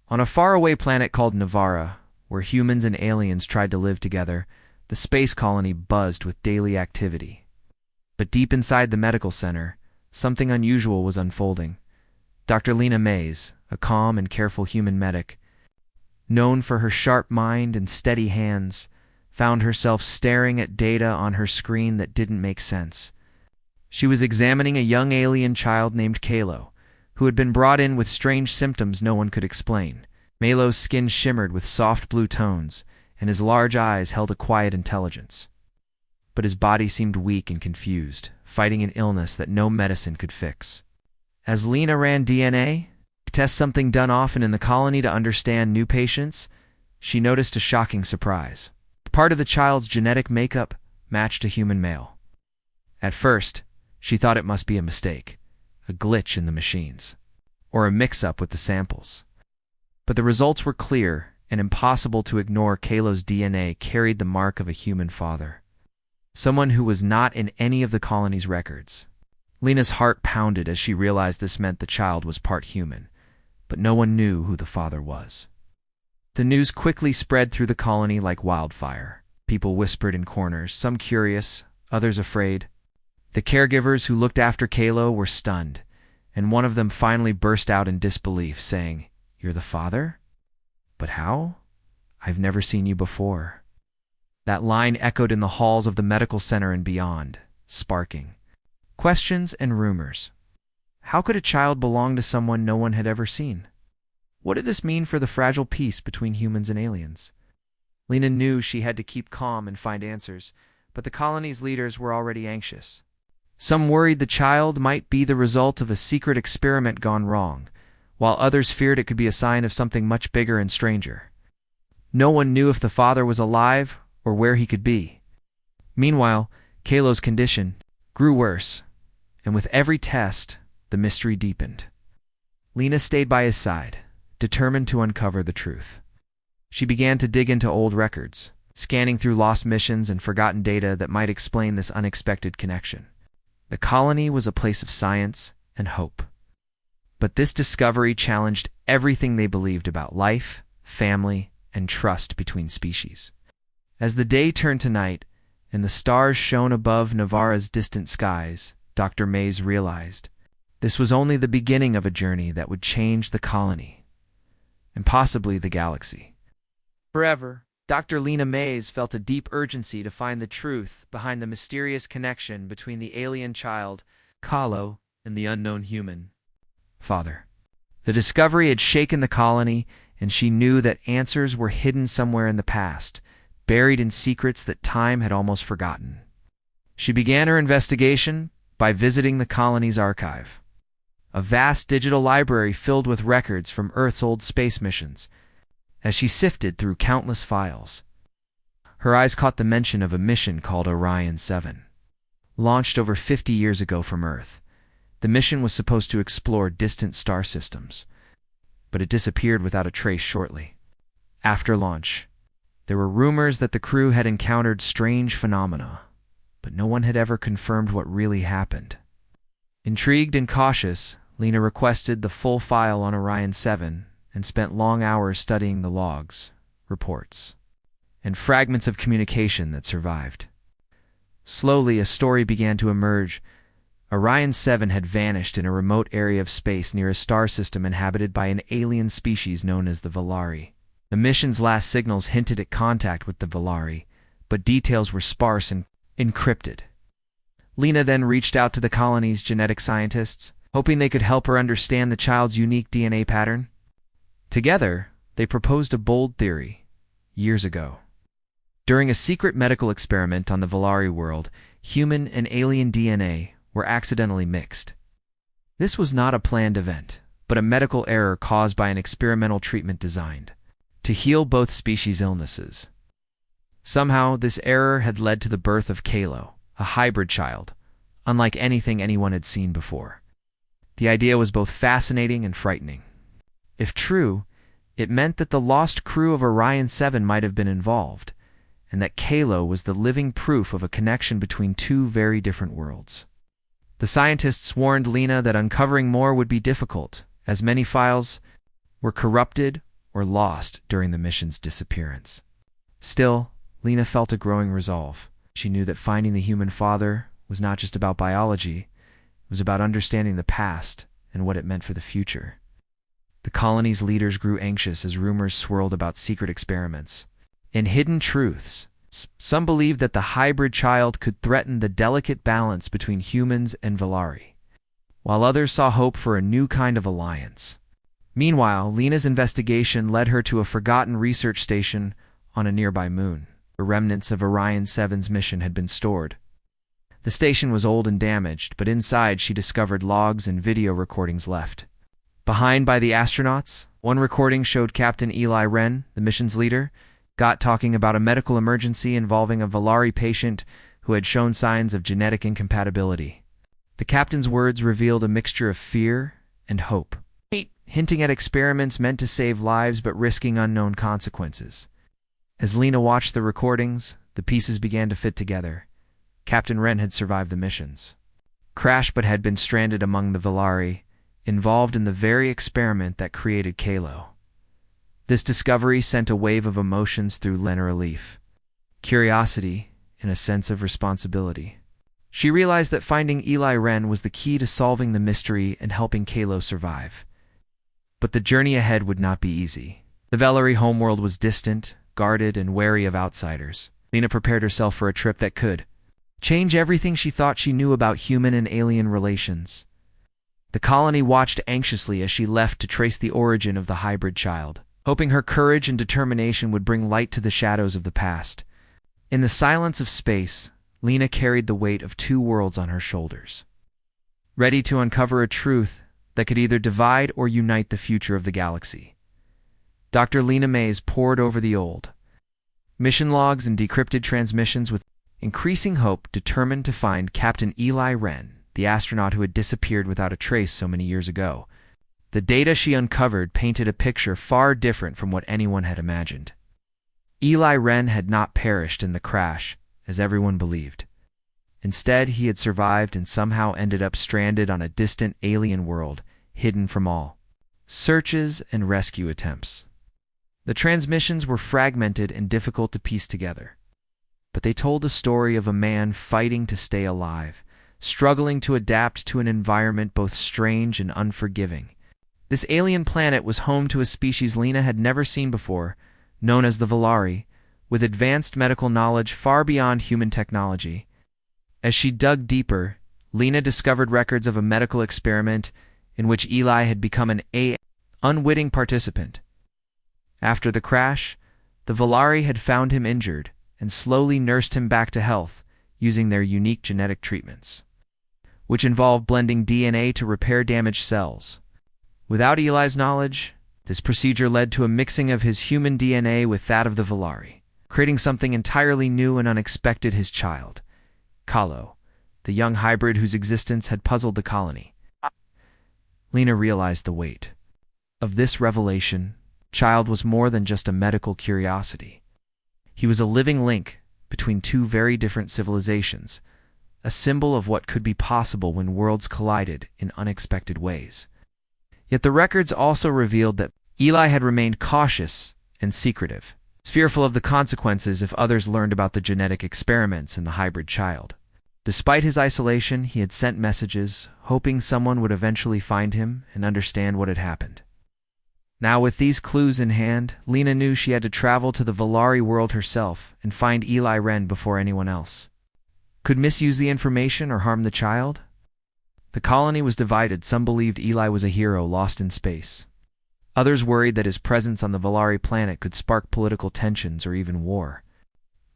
On a faraway planet called Navara, where humans and aliens tried to live together, the space colony buzzed with daily activity. But deep inside the medical center, something unusual was unfolding. Dr. Lena Mays, a calm and careful human medic, known for her sharp mind and steady hands, found herself staring at data on her screen that didn't make sense. She was examining a young alien child named Kalo, who had been brought in with strange symptoms no one could explain. Malo's skin shimmered with soft blue tones, and his large eyes held a quiet intelligence. But his body seemed weak and confused, fighting an illness that no medicine could fix. As Lena ran DNA, a test something done often in the colony to understand new patients, she noticed a shocking surprise. Part of the child's genetic makeup matched a human male. At first, she thought it must be a mistake, a glitch in the machines, or a mix-up with the samples. But the results were clear and impossible to ignore. Kalo's DNA carried the mark of a human father, someone who was not in any of the colony's records. Lena's heart pounded as she realized this meant the child was part human, but no one knew who the father was. The news quickly spread through the colony like wildfire. People whispered in corners, some curious, others afraid. The caregivers who looked after Kalo were stunned, and one of them finally burst out in disbelief, saying, "You're the father? But how? I've never seen you before." That line echoed in the halls of the medical center and beyond, sparking questions and rumors. How could a child belong to someone no one had ever seen? What did this mean for the fragile peace between humans and aliens? Lena knew she had to keep calm and find answers, but the colony's leaders were already anxious. Some worried the child might be the result of a secret experiment gone wrong, while others feared it could be a sign of something much bigger and stranger. No one knew if the father was alive or where he could be. Meanwhile, Kalo's condition grew worse, and with every test, the mystery deepened. Lena stayed by his side, determined to uncover the truth. She began to dig into old records, scanning through lost missions and forgotten data that might explain this unexpected connection. The colony was a place of science and hope. But this discovery challenged everything they believed about life, family, and trust between species. As the day turned to night, and the stars shone above Navara's distant skies, Dr. Mays realized this was only the beginning of a journey that would change the colony, and possibly the galaxy. Forever, Dr. Lena Mays felt a deep urgency to find the truth behind the mysterious connection between the alien child, Kalo, and the unknown human father. The discovery had shaken the colony, and she knew that answers were hidden somewhere in the past, buried in secrets that time had almost forgotten. She began her investigation by visiting the colony's archive, a vast digital library filled with records from Earth's old space missions. As she sifted through countless files, her eyes caught the mention of a mission called Orion 7. Launched over 50 years ago from Earth, the mission was supposed to explore distant star systems, but it disappeared without a trace shortly. After launch, there were rumors that the crew had encountered strange phenomena, but no one had ever confirmed what really happened. Intrigued and cautious, Lena requested the full file on Orion 7 and spent long hours studying the logs, reports, and fragments of communication that survived. Slowly, a story began to emerge. Orion 7 had vanished in a remote area of space near a star system inhabited by an alien species known as the Valari. The mission's last signals hinted at contact with the Valari, but details were sparse and encrypted. Lena then reached out to the colony's genetic scientists, hoping they could help her understand the child's unique DNA pattern. Together, they proposed a bold theory, years ago. During a secret medical experiment on the Valari world, human and alien DNA were accidentally mixed. This was not a planned event, but a medical error caused by an experimental treatment designed to heal both species' illnesses. Somehow, this error had led to the birth of Kalo, a hybrid child, unlike anything anyone had seen before. The idea was both fascinating and frightening. If true, it meant that the lost crew of Orion 7 might have been involved, and that Kalo was the living proof of a connection between two very different worlds. The scientists warned Lena that uncovering more would be difficult, as many files were corrupted or lost during the mission's disappearance. Still, Lena felt a growing resolve. She knew that finding the human father was not just about biology, it was about understanding the past and what it meant for the future. The colony's leaders grew anxious as rumors swirled about secret experiments and hidden truths. Some believed that the hybrid child could threaten the delicate balance between humans and Valari, while others saw hope for a new kind of alliance. Meanwhile, Lena's investigation led her to a forgotten research station on a nearby moon. The remnants of Orion 7's mission had been stored. The station was old and damaged, but inside she discovered logs and video recordings left behind by the astronauts. One recording showed Captain Eli Wren, the mission's leader, talking about a medical emergency involving a Valari patient who had shown signs of genetic incompatibility. The captain's words revealed a mixture of fear and hope, hinting at experiments meant to save lives but risking unknown consequences. As Lena watched the recordings, the pieces began to fit together. Captain Wren had survived the missions, crashed but had been stranded among the Valari, involved in the very experiment that created Kalo. This discovery sent a wave of emotions through Lena: relief, curiosity, and a sense of responsibility. She realized that finding Eli Wren was the key to solving the mystery and helping Kalo survive. But the journey ahead would not be easy. The Valari homeworld was distant, guarded, and wary of outsiders. Lena prepared herself for a trip that could change everything she thought she knew about human and alien relations. The colony watched anxiously as she left to trace the origin of the hybrid child, hoping her courage and determination would bring light to the shadows of the past. In the silence of space, Lena carried the weight of two worlds on her shoulders, ready to uncover a truth that could either divide or unite the future of the galaxy. Dr. Lena Mays pored over the old mission logs and decrypted transmissions with increasing hope, determined to find Captain Eli Wren, the astronaut who had disappeared without a trace so many years ago. The data she uncovered painted a picture far different from what anyone had imagined. Eli Wren had not perished in the crash, as everyone believed. Instead, he had survived and somehow ended up stranded on a distant alien world, hidden from all searches and rescue attempts. The transmissions were fragmented and difficult to piece together, but they told a story of a man fighting to stay alive, struggling to adapt to an environment both strange and unforgiving. This alien planet was home to a species Lena had never seen before, known as the Valari, with advanced medical knowledge far beyond human technology. As she dug deeper, Lena discovered records of a medical experiment in which Eli had become an unwitting participant. After the crash, the Valari had found him injured and slowly nursed him back to health using their unique genetic treatments, which involved blending DNA to repair damaged cells. Without Eli's knowledge, this procedure led to a mixing of his human DNA with that of the Valari, creating something entirely new and unexpected: his child, Kalo, the young hybrid whose existence had puzzled the colony. Lena realized the weight of this revelation. Child was more than just a medical curiosity. He was a living link between two very different civilizations, a symbol of what could be possible when worlds collided in unexpected ways. Yet the records also revealed that Eli had remained cautious and secretive, fearful of the consequences if others learned about the genetic experiments in the hybrid child. Despite his isolation, he had sent messages, hoping someone would eventually find him and understand what had happened. Now, with these clues in hand, Lena knew she had to travel to the Valari world herself and find Eli Wren before anyone else could misuse the information or harm the child. The colony was divided. Some believed Eli was a hero lost in space. Others worried that his presence on the Valari planet could spark political tensions or even war.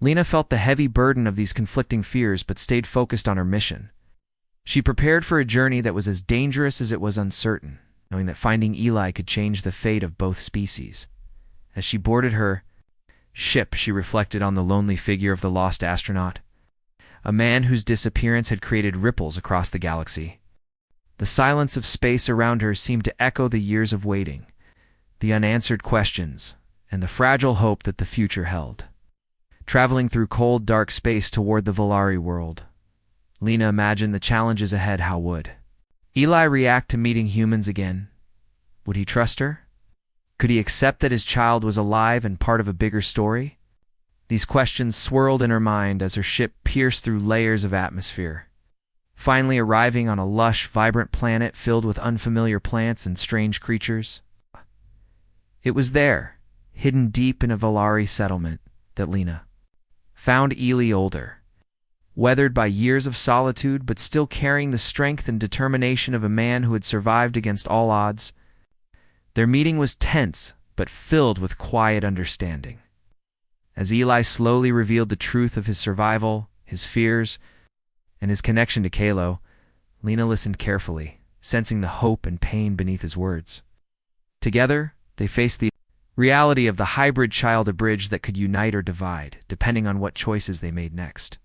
Lena felt the heavy burden of these conflicting fears but stayed focused on her mission. She prepared for a journey that was as dangerous as it was uncertain, knowing that finding Eli could change the fate of both species. As she boarded her ship, she reflected on the lonely figure of the lost astronaut, a man whose disappearance had created ripples across the galaxy. The silence of space around her seemed to echo the years of waiting, the unanswered questions, and the fragile hope that the future held. Traveling through cold, dark space toward the Valari world, Lena imagined the challenges ahead. How would Eli react to meeting humans again? Would he trust her? Could he accept that his child was alive and part of a bigger story? These questions swirled in her mind as her ship pierced through layers of atmosphere, finally arriving on a lush, vibrant planet filled with unfamiliar plants and strange creatures. It was there, hidden deep in a Valari settlement, that Lena found Ely older, weathered by years of solitude but still carrying the strength and determination of a man who had survived against all odds. Their meeting was tense but filled with quiet understanding. As Ely slowly revealed the truth of his survival, his fears, and his connection to Kalo, Lena listened carefully, sensing the hope and pain beneath his words. Together, they faced the reality of the hybrid child, a bridge that could unite or divide, depending on what choices they made next.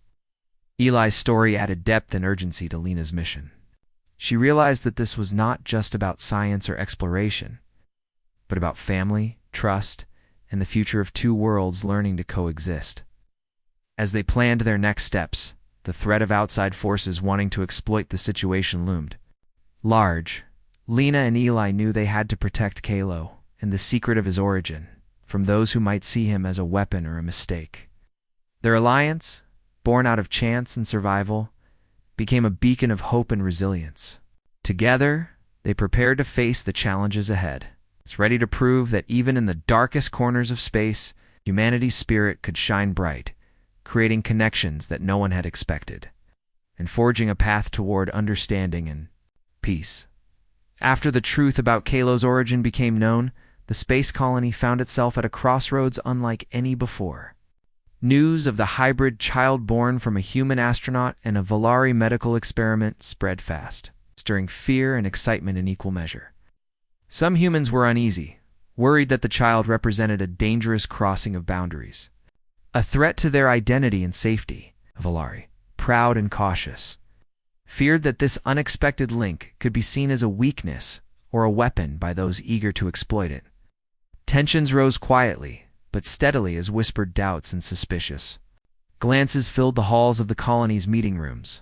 Eli's story added depth and urgency to Lena's mission. She realized that this was not just about science or exploration, but about family, trust, and the future of two worlds learning to coexist. As they planned their next steps, the threat of outside forces wanting to exploit the situation loomed large. Lena and Eli knew they had to protect Kalo and the secret of his origin from those who might see him as a weapon or a mistake. Their alliance, born out of chance and survival, became a beacon of hope and resilience. Together, they prepared to face the challenges ahead, ready to prove that even in the darkest corners of space, humanity's spirit could shine bright, creating connections that no one had expected, and forging a path toward understanding and peace. After the truth about Kalo's origin became known, the space colony found itself at a crossroads unlike any before. News of the hybrid child born from a human astronaut and a Valari medical experiment spread fast, stirring fear and excitement in equal measure. Some humans were uneasy, worried that the child represented a dangerous crossing of boundaries, a threat to their identity and safety. Valari, proud and cautious, feared that this unexpected link could be seen as a weakness or a weapon by those eager to exploit it. Tensions rose quietly, but steadily as whispered doubts and suspicious glances filled the halls of the colony's meeting rooms.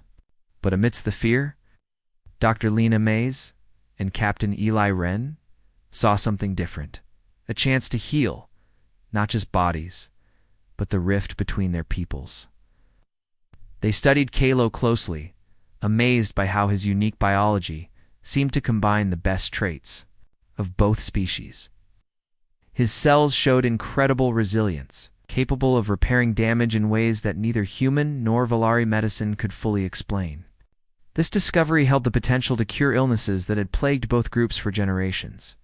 But amidst the fear, Dr. Lena Mays and Captain Eli Wren saw something different, a chance to heal, not just bodies, but the rift between their peoples. They studied Kalo closely, amazed by how his unique biology seemed to combine the best traits of both species. His cells showed incredible resilience, capable of repairing damage in ways that neither human nor Valari medicine could fully explain. This discovery held the potential to cure illnesses that had plagued both groups for generations,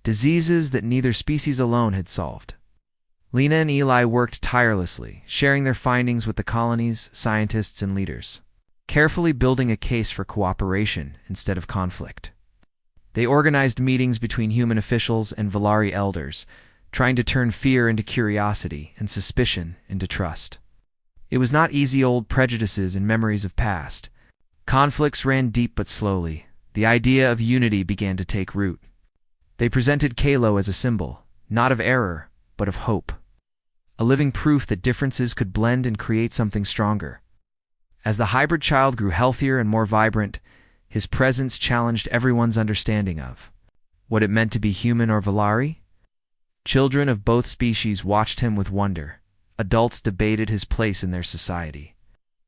diseases that neither species alone had solved. Lena and Eli worked tirelessly, sharing their findings with the colony's scientists and leaders, carefully building a case for cooperation instead of conflict. They organized meetings between human officials and Valari elders, trying to turn fear into curiosity and suspicion into trust. It was not easy. Old prejudices and memories of past conflicts ran deep but slowly. The idea of unity began to take root. They presented Kalo as a symbol, not of error, but of hope, a living proof that differences could blend and create something stronger. As the hybrid child grew healthier and more vibrant, his presence challenged everyone's understanding of what it meant to be human or Valari. Children of both species watched him with wonder, adults debated his place in their society,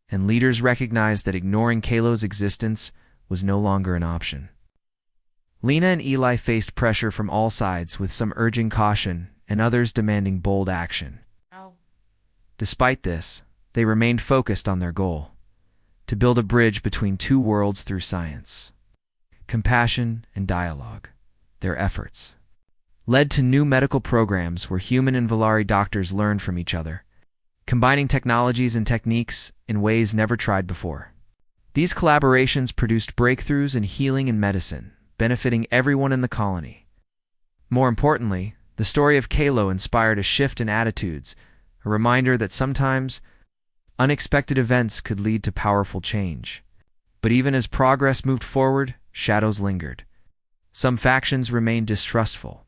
and leaders recognized that ignoring Kalo's existence was no longer an option. Lena and Eli faced pressure from all sides, with some urging caution and others demanding bold action. Despite this, they remained focused on their goal: to build a bridge between two worlds through science, compassion, and dialogue. Their efforts led to new medical programs where human and Valari doctors learned from each other, combining technologies and techniques in ways never tried before. These collaborations produced breakthroughs in healing and medicine, benefiting everyone in the colony. More importantly, the story of Kalo inspired a shift in attitudes, a reminder that sometimes unexpected events could lead to powerful change. But even as progress moved forward, shadows lingered. Some factions remained distrustful,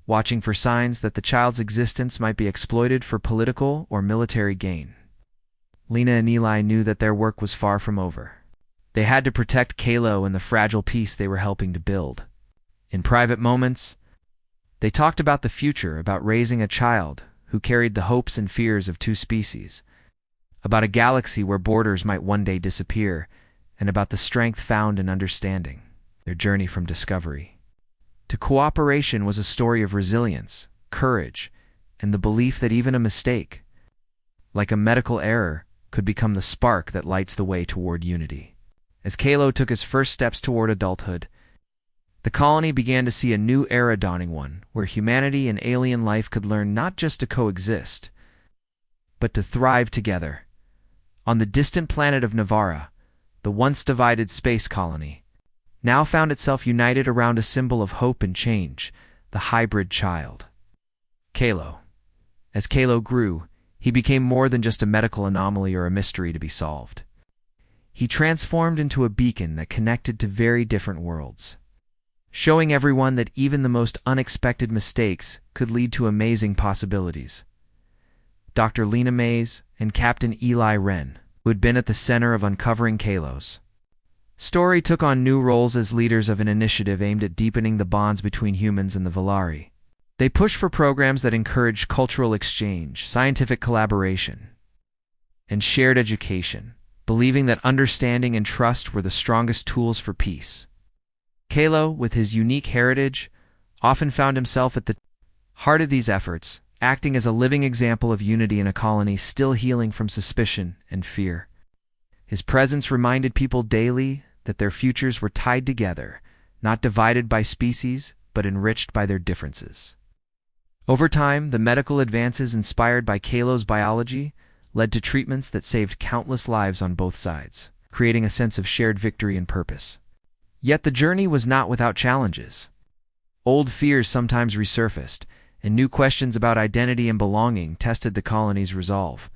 watching for signs that the child's existence might be exploited for political or military gain. Lena and Eli knew that their work was far from over. They had to protect Kalo and the fragile peace they were helping to build. In private moments, They talked about the future, about raising a child who carried the hopes and fears of two species, about a galaxy where borders might one day disappear, and about the strength found in understanding. Their journey from discovery to cooperation was a story of resilience, courage, and the belief that even a mistake, like a medical error, could become the spark that lights the way toward unity. As Kalo took his first steps toward adulthood, the colony began to see a new era dawning, one where humanity and alien life could learn not just to coexist, but to thrive together. On the distant planet of Navara, the once divided space colony now found itself united around a symbol of hope and change, the hybrid child. Kalo. As Kalo grew, he became more than just a medical anomaly or a mystery to be solved. He transformed into a beacon that connected to very different worlds, showing everyone that even the most unexpected mistakes could lead to amazing possibilities. Dr. Lena Mays and Captain Eli Wren, who had been at the center of uncovering Kalo's story, took on new roles as leaders of an initiative aimed at deepening the bonds between humans and the Valari. They pushed for programs that encouraged cultural exchange, scientific collaboration, and shared education, believing that understanding and trust were the strongest tools for peace. Kalo, with his unique heritage, often found himself at the heart of these efforts, acting as a living example of unity in a colony still healing from suspicion and fear. His presence reminded people daily that their futures were tied together, not divided by species, but enriched by their differences. Over time, the medical advances inspired by Kalo's biology led to treatments that saved countless lives on both sides, creating a sense of shared victory and purpose. Yet the journey was not without challenges. Old fears sometimes resurfaced, and new questions about identity and belonging tested the colony's resolve.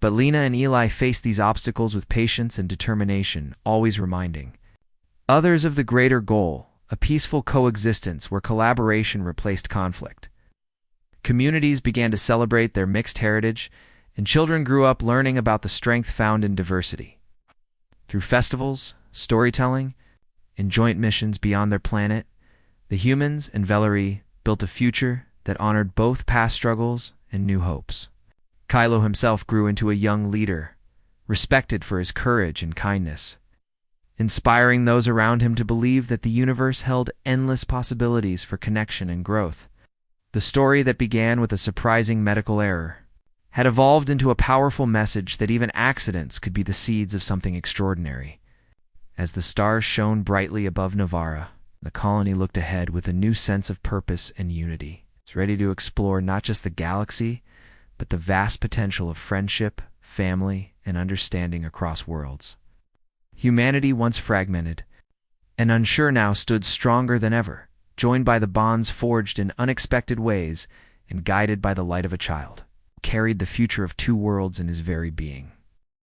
But Lena and Eli faced these obstacles with patience and determination, always reminding others of the greater goal, a peaceful coexistence where collaboration replaced conflict. Communities began to celebrate their mixed heritage, and children grew up learning about the strength found in diversity. Through festivals, storytelling, and joint missions beyond their planet, the humans and Valari built a future that honored both past struggles and new hopes. Kalo himself grew into a young leader, respected for his courage and kindness, inspiring those around him to believe that the universe held endless possibilities for connection and growth. The story that began with a surprising medical error had evolved into a powerful message that even accidents could be the seeds of something extraordinary. As the stars shone brightly above Navara, the colony looked ahead with a new sense of purpose and unity. It's ready to explore not just the galaxy, but the vast potential of friendship, family, and understanding across worlds. Humanity, once fragmented and unsure, now stood stronger than ever, joined by the bonds forged in unexpected ways and guided by the light of a child, who carried the future of two worlds in his very being.